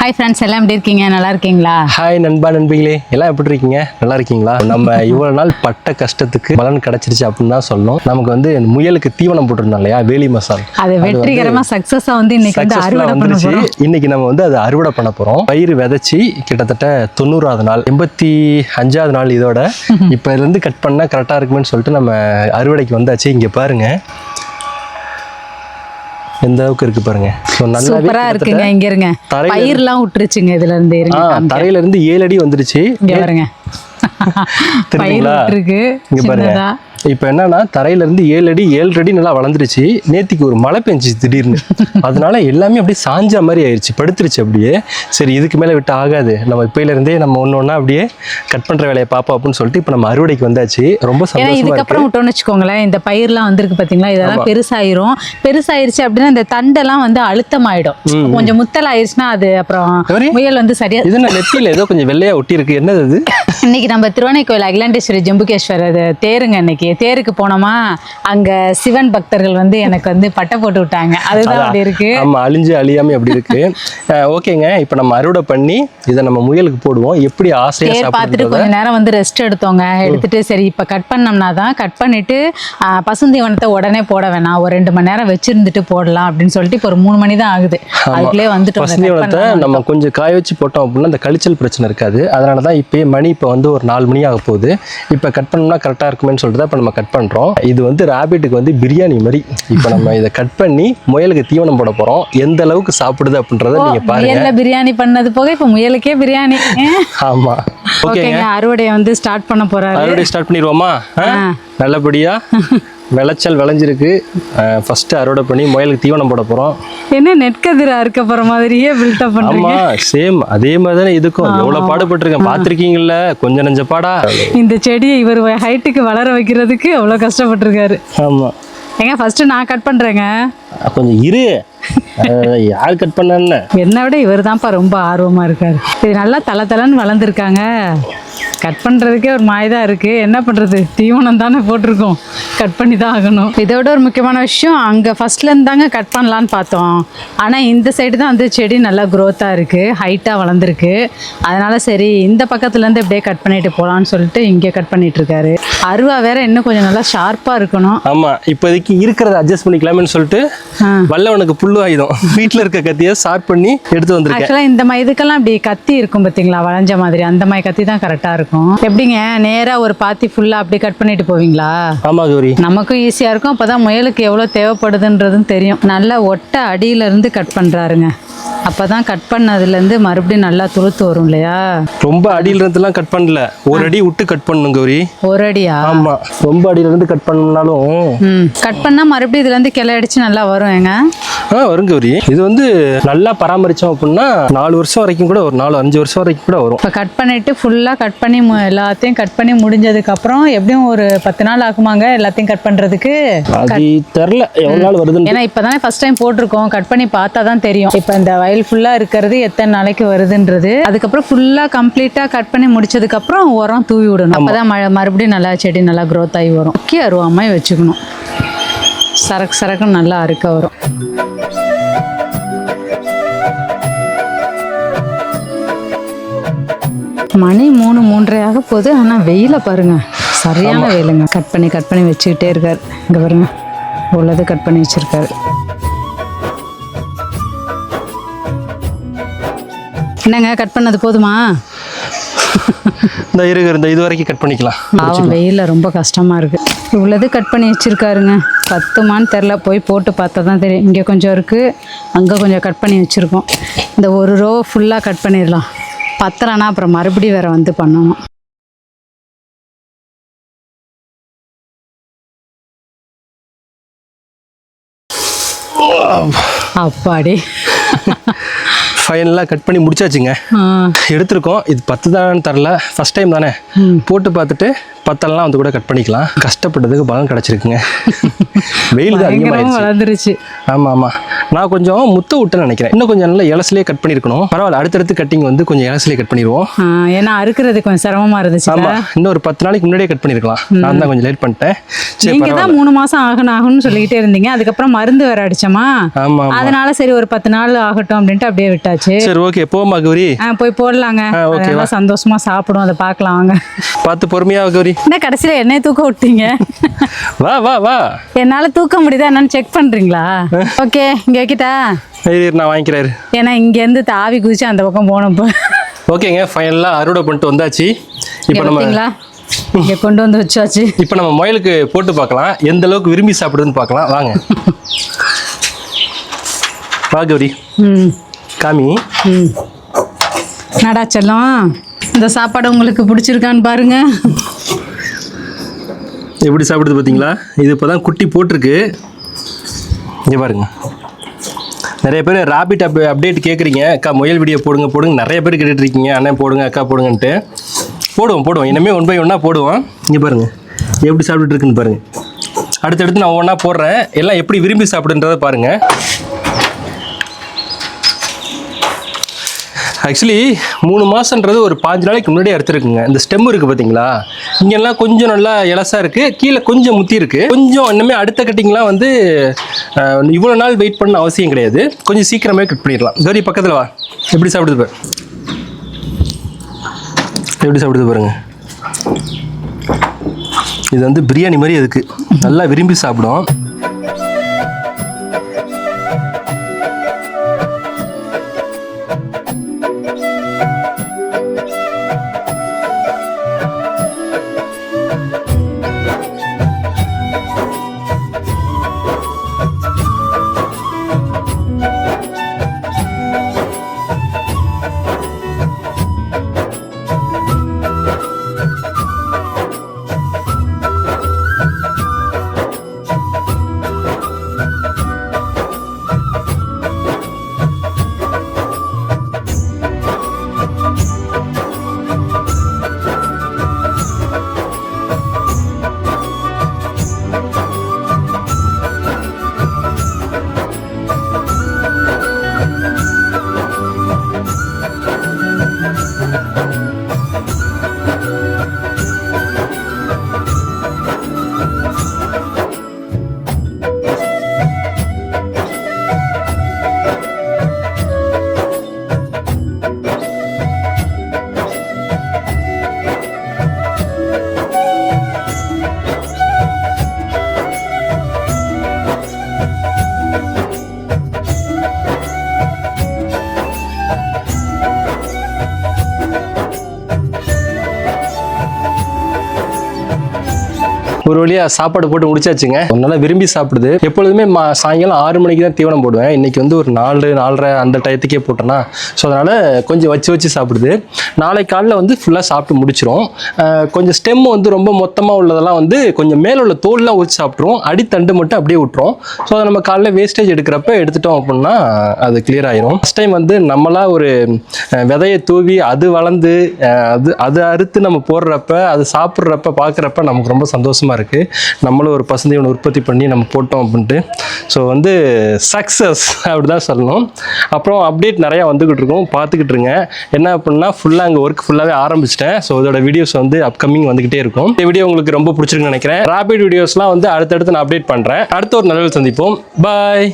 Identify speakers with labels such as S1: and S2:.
S1: Hi friends, எல்லாம் எப்படி இருக்கீங்க? நல்லா இருக்கீங்களா?
S2: ஹாய் நண்பா நண்பிகளே, எல்லாம் எப்படி இருக்கீங்க? நல்லா இருக்கீங்களா? நம்ம இவ்வளவு நாள் பட்ட கஷ்டத்துக்கு பலன் கிடைச்சிருச்சு அப்படின்னு தான் சொல்லணும். நமக்கு வந்து முயலுக்கு தீவனம் போட்டிருந்தோம் இல்லையா, வேலி மசால்,
S1: அது வெற்றிகரமா சக்சஸா வந்து இன்னைக்கு வந்து அறுவடை பண்ண போறோம்.
S2: இன்னைக்கு நம்ம வந்து அதை அறுவடை பண்ண போறோம். பயிர் விதைச்சி கிட்டத்தட்ட 90வது நாள், 85வது நாள் இதோட. இப்ப இதுல இருந்து கட் பண்ணா கரெக்டா இருக்குன்னு சொல்லிட்டு நம்ம அறுவடைக்கு வந்தாச்சு. இங்க பாருங்க எந்த அளவுக்கு இருக்கு பாருங்க.
S1: சூப்பரா இருக்குங்க. இங்க இருங்க, பயிர்லாம் விட்டுருச்சுங்க. இதுல இருந்து இருங்க,
S2: தரையில இருந்து 7 அடி வந்துருச்சு.
S1: இங்க பாருங்க, பயிர் விட்டுருக்கு.
S2: இங்க பாருங்க, இப்போ என்னன்னா தரையில இருந்து 7 அடி 7 அடி நல்லா வளர்ந்துருச்சு. நேத்திக்கு ஒரு மழை பெஞ்சிச்சு திடீர்னு, அதனால எல்லாமே அப்படியே சாஞ்ச மாதிரி ஆயிடுச்சு, படுத்துருச்சு அப்படியே. சரி, இதுக்கு மேலே விட்டு ஆகாது, நம்ம இப்பையில இருந்தே நம்ம ஒன்னொன்னா அப்படியே கட் பண்ற வேலையை பார்ப்போம் அப்படின்னு சொல்லிட்டு இப்போ நம்ம அறுவடைக்கு வந்தாச்சு. ரொம்ப சந்தோஷமா.
S1: இதுக்கப்புறம் விட்டோம்னு வச்சுக்கோங்களேன், இந்த பயிர்லாம் வந்திருக்கு பாத்தீங்களா, இதெல்லாம் பெருசாயிரும். பெருசாயிருச்சு அப்படின்னா இந்த தண்டெல்லாம் வந்து அழுத்தமாயிடும். கொஞ்சம் முத்தல் ஆயிடுச்சுன்னா அது அப்புறம் முயல் வந்து சரியா.
S2: இது நெத்தியில ஏதோ கொஞ்சம் வெள்ளையா ஒட்டி இருக்கு, என்னது அது?
S1: இன்னைக்கு நம்ம திருவானைக்கோயில் அகிலாண்டேஸ்வரி ஜம்புகேஸ்வரர் தேருங்க. இன்னைக்கு தேருக்கு போனோமா, அங்க சிவன் பக்தர்கள் வந்து எனக்கு வந்து பட்டை போட்டு விட்டாங்க. அதுதான் அப்படி இருக்கு.
S2: ஆமா, அழிஞ்சு அழியாம அப்படி இருக்கு. ஓகேங்க, இப்போ நம்ம அறுவடை பண்ணி இதை நம்ம முயலுக்கு போடுவோம். எப்படி ஆசையா
S1: பார்த்துட்டு கொஞ்ச நேரம் வந்து ரெஸ்ட் எடுத்தோங்க. எடுத்துட்டு சரி இப்ப கட் பண்ணோம்னா தான், கட் பண்ணிட்டு பசுந்தீவனத்தை உடனே போட வேணாம், ஒரு 2 மணி நேரம் வச்சிருந்துட்டு போடலாம் அப்படின்னு சொல்லிட்டு இப்போ ஒரு 3 மணி தான் ஆகுது. அதுக்குள்ளே வந்துட்டு
S2: பசுந்தீவனத்தை நம்ம கொஞ்சம் காய வச்சு போட்டோம் அப்படின்னா அந்த கழிச்சல் பிரச்சனை இருக்காது. அதனாலதான் இப்பயே மணி இப்போ வந்து ஒரு 4 மணி ஆக போகுது. இப்போ கட் பண்ணோம்னா கரெக்டாக இருக்குமேன்னு சொல்லிட்டு தான் இப்போ நம்ம கட் பண்ணுறோம். இது வந்து ராபிட்டுக்கு வந்து பிரியாணி மாதிரி. இப்போ நம்ம இதை கட் பண்ணி முயலுக்கு தீவனம் போட போகிறோம். எந்த அளவுக்கு சாப்பிடுது அப்படின்றத நீங்கள் பாருங்க.
S1: பிரியாணி பண்ணது போக இப்போ முயலுக்கே பிரியாணி.
S2: ஆமா,
S1: ஓகேங்க. அறுவடையை வந்து ஸ்டார்ட் பண்ண போறாரு.
S2: அறுவடை ஸ்டார்ட் பண்ணிடுவோமா? நல்லபடியா விளைச்சல் விளைஞ்சிருக்கு. ஃபர்ஸ்ட் அறுவடை பண்ணி முயலுக்கு தீவனம் போட போறோம்.
S1: என்ன நெற்கதிரா இருக்க போற மாதிரியே பில்டப் பண்றீங்க.
S2: ஆமா, சேம் அதே மாதிரி தானே இதுக்கும். எவ்வளவு பாடுபட்டிருக்கேன் பாத்திருக்கீங்கல்ல, கொஞ்சம் நெஞ்ச பாடா. இந்த
S1: செடியை இவர் ஹைட்டுக்கு வளர வைக்கிறதுக்கு அவ்வளவு கஷ்டப்பட்டிருக்காரு.
S2: ஆமா
S1: ஏங்க, ஃபர்ஸ்ட் நான் கட் பண்றேங்க.
S2: கொஞ்சம் இரு, யார் கட் பண்ண?
S1: என்னை விட இவர் தான்ப்பா ரொம்ப ஆர்வமா இருக்காரு. இது நல்லா தளன்னு வளர்ந்துருக்காங்க. கட் பண்ணுறதுக்கே ஒரு மாயதாக இருக்குது. என்ன பண்ணுறது, தீவனம் தானே போட்டிருக்கோம், கட் பண்ணி தான் ஆகணும். இதோட ஒரு முக்கியமான விஷயம், அங்கே ஃபஸ்ட்லேருந்து தாங்க கட் பண்ணலான்னு பார்த்தோம். ஆனால் இந்த சைடு தான் வந்து செடி நல்லா க்ரோத்தாக இருக்குது, ஹைட்டாக வளர்ந்துருக்கு. அதனால் சரி இந்த பக்கத்துலேருந்து இப்படியே கட் பண்ணிட்டு போகலான்னு சொல்லிட்டு இங்கே கட் பண்ணிகிட்ருக்காரு. அருவா வேற இன்னும் கொஞ்சம் நல்லா ஷார்ப்பாக இருக்கணும்.
S2: ஆமாம், இப்போதைக்கு இருக்கிறத அட்ஜஸ்ட் பண்ணிக்கலாமேன்னு சொல்லிட்டு வல்லவனுக்கு புல்லு ஆயுதம் வீட்டில் இருக்க கத்தியை ஷார்ப் பண்ணி எடுத்து வந்துருக்கேன்.
S1: ஆக்சுவலாக இந்த மாதிரி இதுக்கெல்லாம் இப்படி கத்தி இருக்கும் பார்த்தீங்களா, வளைஞ்ச மாதிரி, அந்த மாதிரி கத்தி தான் கரெக்டாக இருக்கும். எப்படிங்க, நேரா ஒரு பாத்தி ஃபுல்லா அப்படி கட் பண்ணிட்டு போவீங்களா?
S2: ஆமா கௌரி,
S1: நமக்கும் ஈஸியா இருக்கும். அப்பதான் முயலுக்கு எவ்வளவு தேவைப்படுதுன்றதும் தெரியும். நல்லா ஒட்ட அடியில இருந்து கட் பண்றாருங்க. அப்பதான் கட் பண்ணதுல இருந்து மறுபடியும் நல்லா துளுத்து வரும் இல்லையா?
S2: ரொம்ப அடியில இருந்துலாம் கட் பண்ணல, ஒரு அடி விட்டு கட் பண்ணணும் கௌரி.
S1: ஒரு அடியா?
S2: ஆமா, ரொம்ப அடியில இருந்து கட் பண்ணனாலும்
S1: கட் பண்ணா மறுபடியும் இதுல இருந்து கிளை அடிச்சு நல்லா வரும். ஏங்க
S2: வரும் கௌரி. இது வந்து நல்லா பராமரிச்சோம் அப்படின்னா 4 வருஷம் வரைக்கும் கூட, ஒரு 4-5 வருஷம் வரைக்கும் கூட வரும்.
S1: இப்போ கட் பண்ணிட்டு ஃபுல்லா கட் பண்ணி எல்லாத்தையும் கட் பண்ணி முடிஞ்சதுக்கு அப்புறம் எப்படியும் ஒரு 10 நாள் ஆகுமாங்க எல்லாத்தையும் கட் பண்றதுக்கு?
S2: அது தெரியல எவ்வளவு நாள் வருதுன்னு.
S1: ஏன்னா இப்பதானே ஃபர்ஸ்ட் டைம் போட்டிருக்கோம், கட் பண்ணி பார்த்தா தான் தெரியும். இப்போ இந்த வயல் ஃபுல்லா இருக்கிறது எத்தனை நாளைக்கு வருதுன்றது. அதுக்கப்புறம் ஃபுல்லா கம்ப்ளீட்டா கட் பண்ணி முடிச்சதுக்கு அப்புறம் உரம் தூவி விடணும். அப்பதான் மறுபடியும் நல்லா செடி நல்லா க்ரோத் ஆகி வரும். முக்கிய அருவாமாய் வச்சுக்கணும், சரக்குன்னு நல்லா அறுக்க வரும். மணி 3-3:30 ஆக போகுது. ஆனால் வெயில பாருங்க, சரியான வெயிலுங்க. கட் பண்ணி வச்சுக்கிட்டே இருக்காரு. இங்கே பாருங்க, உள்ளது கட் பண்ணி வச்சிருக்காரு. என்னங்க, கட் பண்ணது போதுமா?
S2: இந்த இது வரைக்கும் கட் பண்ணிக்கலாம்.
S1: பாவம், வெயில ரொம்ப கஷ்டமா இருக்கு. இவ்வளவு கட் பண்ணி வச்சிருக்காருங்க. 10மான்னு தெரில, போய் போட்டு பார்த்தா தான் தெரியும். இங்கே கொஞ்சம் இருக்கு, அங்கே கொஞ்சம் கட் பண்ணி வச்சிருக்கோம். இந்த ஒரு ரோ ஃபுல்லாக கட் பண்ணிடலாம். பத்திரம்னா அப்புறம் மறுபடியும் வேற வந்து பண்ணணும். அப்பாடி,
S2: ஃபைனலாக கட் பண்ணி முடிச்சாச்சுங்க. எடுத்திருக்கோம். இது 10 தான் தரல, ஃபர்ஸ்ட் டைம் தானே, போட்டு பார்த்துட்டு பத்தெல்லாம் வந்து கூட கட் பண்ணிக்கலாம். கஷ்டப்பட்டதுக்கு பலன் கிடச்சிருக்குங்க. வெயில் தான் அதிகமாகிடுச்சு.
S1: வளர்ந்துருச்சு.
S2: ஆமாம் ஆமாம், நான் கொஞ்சம் முத்த விட்டுன்னு நினைக்கிறேன். இன்னும் கொஞ்சம் நல்லா இலசிலே கட் பண்ணியிருக்கணும். பரவாயில்ல, அடுத்தடுத்து கட்டிங் வந்து கொஞ்சம் இலசிலே கட் பண்ணிடுவோம்.
S1: ஏன்னா அறுக்கிறது கொஞ்சம் சிரமமா இருந்துச்சு.
S2: ஆமாம், இன்னும் ஒரு 10 நாளைக்கு முன்னாடியே கட் பண்ணியிருக்கலாம். நான் தான் கொஞ்சம் லேட் பண்ணிட்டேன். சரி,
S1: நீங்க தான் 3 மாசம் ஆகணும்னு சொல்லிக்கிட்டே இருந்தீங்க. அதுக்கப்புறம் மருந்து வேற அடிச்சோமா,
S2: ஆமாம்,
S1: அதனால சரி ஒரு 10 நாள் ஆகட்டும் அப்படின்ட்டு அப்படியே விட்டாச்சு.
S2: சரி ஓகே, போமா கௌரி.
S1: போய் போடலாங்க. ஓகேவா, சந்தோஷமா சாப்பிடும், அதை பார்க்கலாம் வாங்க.
S2: பார்த்து பொறுமையா கௌரி.
S1: என்ன கடைசியில என்னைய தூக்க விட்டீங்க?
S2: வா வா வா,
S1: என்னால தூக்க முடியுதா என்னன்னு செக் பண்றீங்களா? ஓகே, இங்க வைக்கிட்டா?
S2: நான் வாங்கிக்கிறாரு.
S1: ஏன்னா இங்க இருந்து தாவி குதிச்சு அந்த பக்கம் போனப்போ.
S2: ஓகேங்க, ஃபைனலாக அறுவடை பண்ணிட்டு வந்தாச்சு. இப்போ நம்ம
S1: இங்க கொண்டு வந்து வச்சாச்சு.
S2: இப்போ நம்ம முயலுக்கு போட்டு பார்க்கலாம், எந்த அளவுக்கு விரும்பி சாப்பிடுதுன்னு பார்க்கலாம் வாங்க. வா கௌரி, காமி.
S1: நடா செல்லம், இந்த சாப்பாடு உங்களுக்கு பிடிச்சிருக்கான்னு பாருங்க.
S2: எப்படி சாப்பிடுது பார்த்தீங்களா? இது இப்போ தான் குட்டி போட்டிருக்கு. இங்கே பாருங்க, நிறைய பேர் ராபிட் அப்டேட் கேட்குறீங்க. அக்கா முயல் வீடியோ போடுங்க போடுங்க, நிறைய பேர் கேட்டுட்டு இருக்கீங்க. அண்ணன் போடுங்க அக்கா போடுங்கன்ட்டு. போடுவோம் இனிமேல் 1 by 1 போடுவோம். இங்கே பாருங்க எப்படி சாப்பிட்டுட்டு இருக்குன்னு பாருங்க. அடுத்தடுத்து நான் ஒவ்வொன்றா போடுறேன், எல்லாம் எப்படி விரும்பி சாப்பிடுன்றதை பாருங்க. ஆக்சுவலி 3 மாதன்றது ஒரு 5 நாளைக்கு முன்னாடியே அறுத்துருக்குங்க. இந்த ஸ்டெம் இருக்குது பார்த்தீங்களா, இங்கெல்லாம் கொஞ்சம் நல்லா இலசாக இருக்குது, கீழே கொஞ்சம் முத்தி இருக்குது. கொஞ்சம் இன்னுமே அடுத்த கட்டிங்லாம் வந்து இவ்வளோ நாள் வெயிட் பண்ண அவசியம் கிடையாது, கொஞ்சம் சீக்கிரமே கட் பண்ணிடலாம். கௌரி பக்கத்தில் வா, எப்படி சாப்பிடுது பாரு, எப்படி சாப்பிடுது பாருங்க. இது வந்து பிரியாணி மாதிரி அதுக்கு நல்லா விரும்பி சாப்பிடும். ஒரு வழியாக சாப்பாடு போட்டு முடிச்சாச்சுங்க. நல்லா விரும்பி சாப்பிடுது. எப்பொழுதுமே சாயங்காலம் 6 மணிக்கு தான் தீவனம் போடுவேன். இன்னைக்கு வந்து ஒரு 4, 4:30 அந்த டயத்துக்கே போட்டேன்னா, ஸோ அதனால் கொஞ்சம் வச்சு சாப்பிடுது. நாளை காலையில் வந்து ஃபுல்லாக சாப்பிட்டு முடிச்சிடும். கொஞ்சம் ஸ்டெம் வந்து ரொம்ப மொத்தமாக உள்ளதெல்லாம் வந்து கொஞ்சம் மேலே உள்ள தோல்லாம் ஊற்றி சாப்பிட்ருவோம், அடித்தண்டு மட்டும் அப்படியே விட்டுரும். ஸோ அதை நம்ம காலையில் வேஸ்டேஜ் எடுக்கிறப்ப எடுத்துட்டோம் அப்படின்னா அது கிளியர் ஆயிரும். ஃபஸ்ட் டைம் வந்து நம்மளா ஒரு விதையை தூவி அது வளர்ந்து அது அறுத்து நம்ம போடுறப்ப அது சாப்பிட்றப்ப பார்க்குறப்ப நமக்கு ரொம்ப சந்தோஷமாக இருக்குது. நம்மளும் ஒரு பசுந்தீவனை உற்பத்தி பண்ணி நம்ம போட்டோம் அப்படின்ட்டு. ஸோ வந்து சக்ஸஸ் அப்படி தான் சொல்லணும். அப்புறம் அப்டேட் நிறையா வந்துக்கிட்டு இருக்கோம், பார்த்துக்கிட்டு இருங்க. என்ன அப்படின்னா ஃபுல்லாக அங்கே ஒர்க் ஃபுல்லாகவே ஆரம்பிச்சிட்டேன். ஸோ இதோட வீடியோஸ் வந்து அப்கமிங் வந்துக்கிட்டே இருக்கும். இந்த வீடியோ உங்களுக்கு ரொம்ப பிடிச்சிருக்குன்னு நினைக்கிறேன். ராபிட் வீடியோஸ்லாம் வந்து அடுத்தடுத்து நான் அப்டேட் பண்ணுறேன். அடுத்த ஒரு நல்ல சந்திப்போம். பாய்.